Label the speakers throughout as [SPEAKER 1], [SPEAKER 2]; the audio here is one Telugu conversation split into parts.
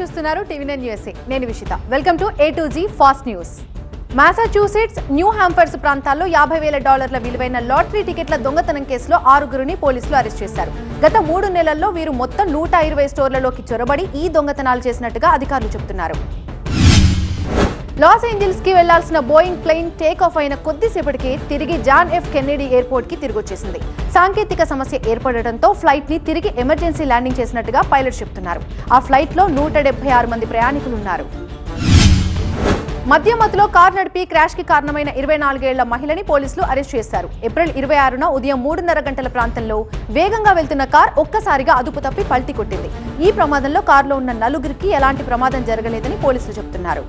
[SPEAKER 1] చూస్తున్నారు టీవీ9 USA. నేను Vishita. Welcome to A2G fast news. Massachusetts, New Hampshire ప్రాంతాల్లో $50,000 విలువైన లాటరీ టికెట్ల దొంగతనం కేసులో 6గురిని పోలీసులు అరెస్ట్ చేశారు. గత 3 నెలల్లో వీరు మొత్తం 120 స్టోర్లలోకి చొరబడి ఈ దొంగతనాలు చేసినట్టుగా అధికారులు చెబుతున్నారు. లాస్ ఏంజల్స్ కి వెళ్లాల్సిన బోయింగ్ ప్లేన్ టేక్ ఆఫ్ అయిన కొద్దిసేపటికే తిరిగి జాన్ ఎఫ్ కెన్నెడీ ఎయిర్పోర్ట్ కి తిరిగొచ్చేసింది. సాంకేతిక సమస్య ఏర్పడటంతో ఫ్లైట్ ని తిరిగి ఎమర్జెన్సీ ల్యాండింగ్ చేసినట్టుగా పైలట్స్ చెబుతున్నారు. ఆ ఫ్లైట్ లో 176 మంది ప్రయాణికులు ఉన్నారు. మధ్యమత్తులో కారు నడిపి క్రాష్ కి కారణమైన 24 ఏళ్ల మహిళని పోలీసులు అరెస్ట్ చేశారు. ఏప్రిల్ 26న ఉదయం 3:30 గంటల ప్రాంతంలో వేగంగా వెళ్తున్న కార్ ఒక్కసారిగా అదుపు తప్పి పల్టీ కొట్టింది. ఈ ప్రమాదంలో కారులో ఉన్న 4గురికి ఎలాంటి ప్రమాదం జరగలేదని పోలీసులు చెబుతున్నారు.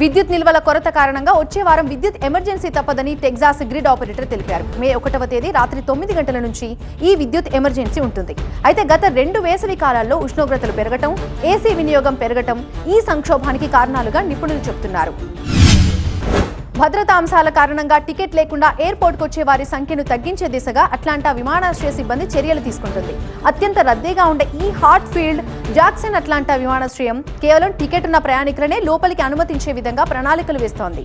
[SPEAKER 1] విద్యుత్ నిల్వల కొరత కారణంగా వచ్చే వారం విద్యుత్ ఎమర్జెన్సీ తప్పదని టెక్సాస్ గ్రిడ్ ఆపరేటర్ తెలిపారు. మే 1వ తేదీ రాత్రి 9 గంటల నుంచి ఈ విద్యుత్ ఎమర్జెన్సీ ఉంటుంది. అయితే గత 2 వేసవి కాలాల్లో ఉష్ణోగ్రతలు పెరగటం, ఏసీ వినియోగం పెరగటం ఈ సంక్షోభానికి కారణాలుగా నిపుణులు చెబుతున్నారు. భద్రతా అంశాల కారణంగా టికెట్ లేకుండా ఎయిర్పోర్ట్కు వచ్చే వారి సంఖ్యను తగ్గించే దిశగా అట్లాంటా విమానాశ్రయ సిబ్బంది చర్యలు తీసుకుంటుంది. అత్యంత రద్దీగా ఉండే ఈ హాట్ ఫీల్డ్ జాక్సన్ అట్లాంటా విమానాశ్రయం కేవలం టికెట్ ఉన్న ప్రయాణికులనే లోపలికి అనుమతించే విధంగా ప్రణాళికలు వేస్తోంది.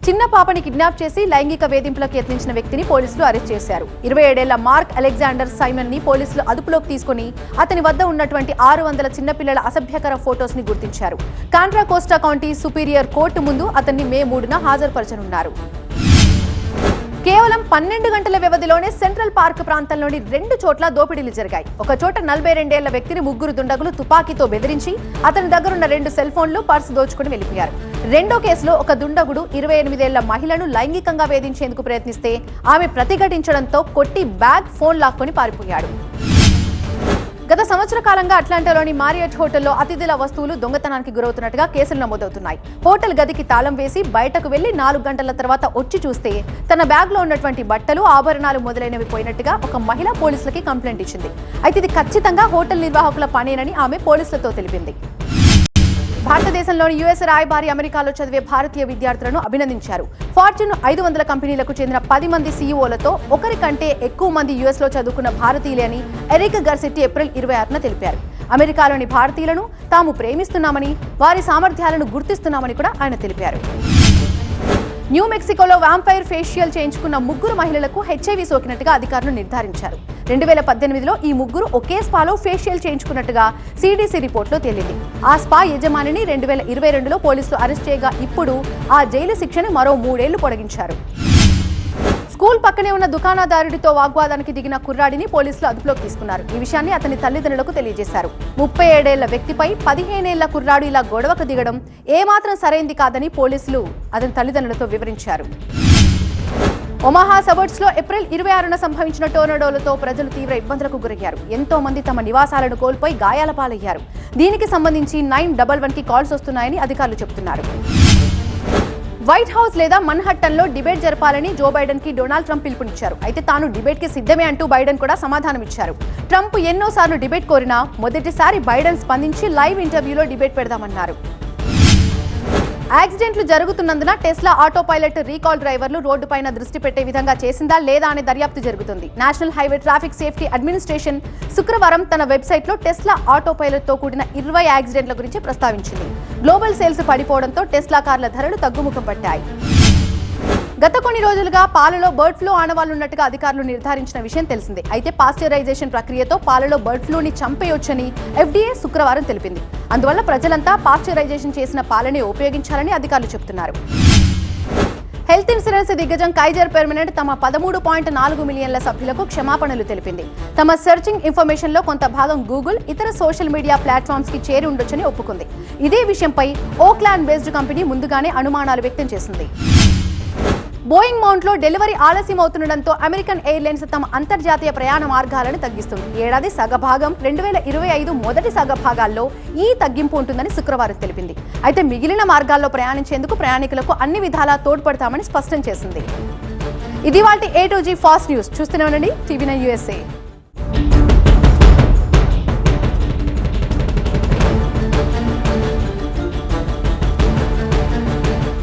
[SPEAKER 1] చిన్న పాపని కిడ్నాప్ చేసి లైంగిక వేధింపులకు యత్నించిన వ్యక్తిని పోలీసులు అరెస్ట్ చేశారు. 27 ఏళ్ల మార్క్ అలెగ్జాండర్ సైమన్ ని పోలీసులు అదుపులోకి తీసుకుని అతని వద్ద ఉన్నటువంటి 600 చిన్నపిల్లల అసభ్యకర ఫోటోస్ ని గుర్తించారు. Contra Costa County superior court ముందు అతన్ని మే 3న హాజరుపరచనున్నారు. కేవలం 12 గంటల వ్యవధిలోనే సెంట్రల్ పార్క్ ప్రాంతంలోని 2 చోట్ల దోపిడీలు జరిగాయి. ఒక చోట 42 ఏళ్ల వ్యక్తిని 3 దుండగులు తుపాకీతో బెదిరించి అతని దగ్గరున్న 2 సెల్ ఫోన్లు, పర్సు దోచుకుని వెళ్లిపోయారు. రెండో కేసులో ఒక దుండగుడు 28 ఏళ్ల మహిళను లైంగికంగా వేధించేందుకు ప్రయత్నిస్తే ఆమె ప్రతిఘటించడంతో కొట్టి బ్యాగ్, ఫోన్ లాక్కొని పారిపోయాడు. గత సంవత్సర కాలంగా అట్లాంటాలోని మారియట్ హోటల్లో అతిథుల వస్తువులు దొంగతనానికి గురవుతున్నట్టుగా కేసులు నమోదవుతున్నాయి. హోటల్ గదికి తాళం వేసి బయటకు వెళ్లి 4 గంటల తర్వాత వచ్చి చూస్తే తన బ్యాగ్ లో ఉన్నటువంటి బట్టలు, ఆభరణాలు మొదలైనవి పోయినట్టుగా ఒక మహిళ పోలీసులకి కంప్లైంట్ ఇచ్చింది. అయితే ఇది ఖచ్చితంగా హోటల్ నిర్వాహకుల పనేనని ఆమె పోలీసులతో తెలిపింది. భారతదేశంలోని యుఎస్ రాయబారి అమెరికాలో చదివే భారతీయ విద్యార్థులను అభినందించారు. ఫార్చ్యూన్ 500 కంపెనీలకు చెందిన 10 మంది సీఈఓలతో ఒకరికంటే ఎక్కువ మంది యుఎస్ లో చదువుకున్న భారతీయులే అని ఎరిక్ గర్సిటీ ఏప్రిల్ 26న తెలిపారు. అమెరికాలోని భారతీయులను తాము ప్రేమిస్తున్నామని, వారి సామర్థ్యాలను గుర్తిస్తున్నామని కూడా ఆయన తెలిపారు. న్యూ మెక్సికోలో వ్యాంపైర్ ఫేషియల్ చేయించుకున్న 3 మహిళలకు హెచ్ఐవి సోకినట్టుగా అధికారులు నిర్ధారించారు. 2018లో ఈ 3 ఒకే స్పాలో ఫేషియల్ చేయించుకున్నట్టుగా CDC రిపోర్ట్లో తేలింది. ఆ స్పా యజమానిని 2022లో పోలీసులు అరెస్ట్ చేయగా ఇప్పుడు ఆ జైలు శిక్షను మరో 3 ఏళ్లు పొడిగించారు. స్కూల్ పక్కనే ఉన్న దుకాణదారుడితో వాగ్వాదానికి దిగిన కుర్రాడిని పోలీసులు అదుపులోకి తీసుకున్నారు. ఈ విషయాన్ని అతని తల్లిదండ్రులకు తెలియజేశారు. 37 ఏళ్ల వ్యక్తిపై 15 ఏళ్ల కుర్రాడు ఇలా గొడవకు దిగడం ఏమాత్రం సరైంది కాదని పోలీసులు అతని తల్లిదండ్రులతో వివరించారు. ఒమాహా సబర్బ్స్ లో ఏప్రిల్ 26న సంభవించిన టోర్నడోలతో ప్రజలు తీవ్ర ఇబ్బందులకు గురయ్యారు. ఎంతో మంది తమ నివాసాలను కోల్పోయి గాయాల పాలయ్యారు. దీనికి సంబంధించి 911కి కాల్స్ వస్తున్నాయని అధికారులు చెబుతున్నారు. వైట్ హౌస్ లేదా మన్హట్టన్లో డిబేట్ జరపాలని జో బైడెన్ కి డొనాల్డ్ ట్రంప్ పిలుపునిచ్చారు. అయితే తాను డిబేట్ కి సిద్ధమే అంటూ బైడెన్ కూడా సమాధానం ఇచ్చారు. ట్రంప్ ఎన్నోసార్లు డిబేట్ కోరినా మొదటిసారి బైడెన్ స్పందించి లైవ్ ఇంటర్వ్యూలో డిబేట్ పెడదామన్నారు. యాక్సిడెంట్లు జరుగుతున్నందున టెస్లా ఆటో పైలట్ రీకాల్ డ్రైవర్లు రోడ్డుపైన దృష్టి పెట్టే విధంగా చేసిందా లేదా అనే దర్యాప్తు జరుగుతుంది. National highway traffic safety administration శుక్రవారం తన వెబ్సైట్లో టెస్లా ఆటో పైలట్తో కూడిన 20 యాక్సిడెంట్ల గురించి ప్రస్తావించింది. గ్లోబల్ సేల్స్ పడిపోవడంతో టెస్లా కార్ల ధరలు తగ్గుముఖం పట్టాయి. గత కొన్ని రోజులుగా పాలలో బర్డ్ ఫ్లూ ఆనవాళ్లున్నట్టుగా అధికారులు నిర్ధారించిన విషయం తెలిసిందే. అయితే పాస్చరైజేషన్ ప్రక్రియతో పాలలో బర్డ్ ఫ్లూని చంపేయొచ్చని FDA శుక్రవారం తెలిపింది. అందువల్ల ప్రజలంతా పాస్చరైజేషన్ చేసిన పాలనే ఉపయోగించాలని అధికారులు చెబుతున్నారు. హెల్త్ ఇన్సూరెన్స్ దిగ్గజం కైజర్ పర్మనెంట్ తమ 13.4 మిలియన్ల సభ్యులకు క్షమాపణలు తెలిపింది. తమ సెర్చింగ్ ఇన్ఫర్మేషన్ లో కొంత భాగం గూగుల్, ఇతర సోషల్ మీడియా ప్లాట్ఫామ్స్ కి చేరి ఉండొచ్చని ఒప్పుకుంది. ఇదే విషయంపై ఓక్లాండ్ బేస్డ్ కంపెనీ ముందుగానే అనుమానాలు వ్యక్తం చేసింది. బోయింగ్ మౌంట్ లో డెలివరీ ఆలస్యం అవుతుండటంతో అమెరికన్ ఎయిర్లైన్స్ తమ అంతర్జాతీయ ప్రయాణ మార్గాలను తగ్గిస్తుంది. ఏడాది సగభాగం 2025 మొదటి సగభాగాల్లో ఈ తగ్గింపు ఉంటుందని శుక్రవారం తెలిపింది. అయితే మిగిలిన మార్గాల్లో ప్రయాణించేందుకు ప్రయాణికులకు అన్ని విధాలా తోడ్పడతామని స్పష్టం చేసింది. ఇది వాటి A2G ఫాస్ట్ న్యూస్. చూస్తూనే ఉండండి టీవీ9 USA.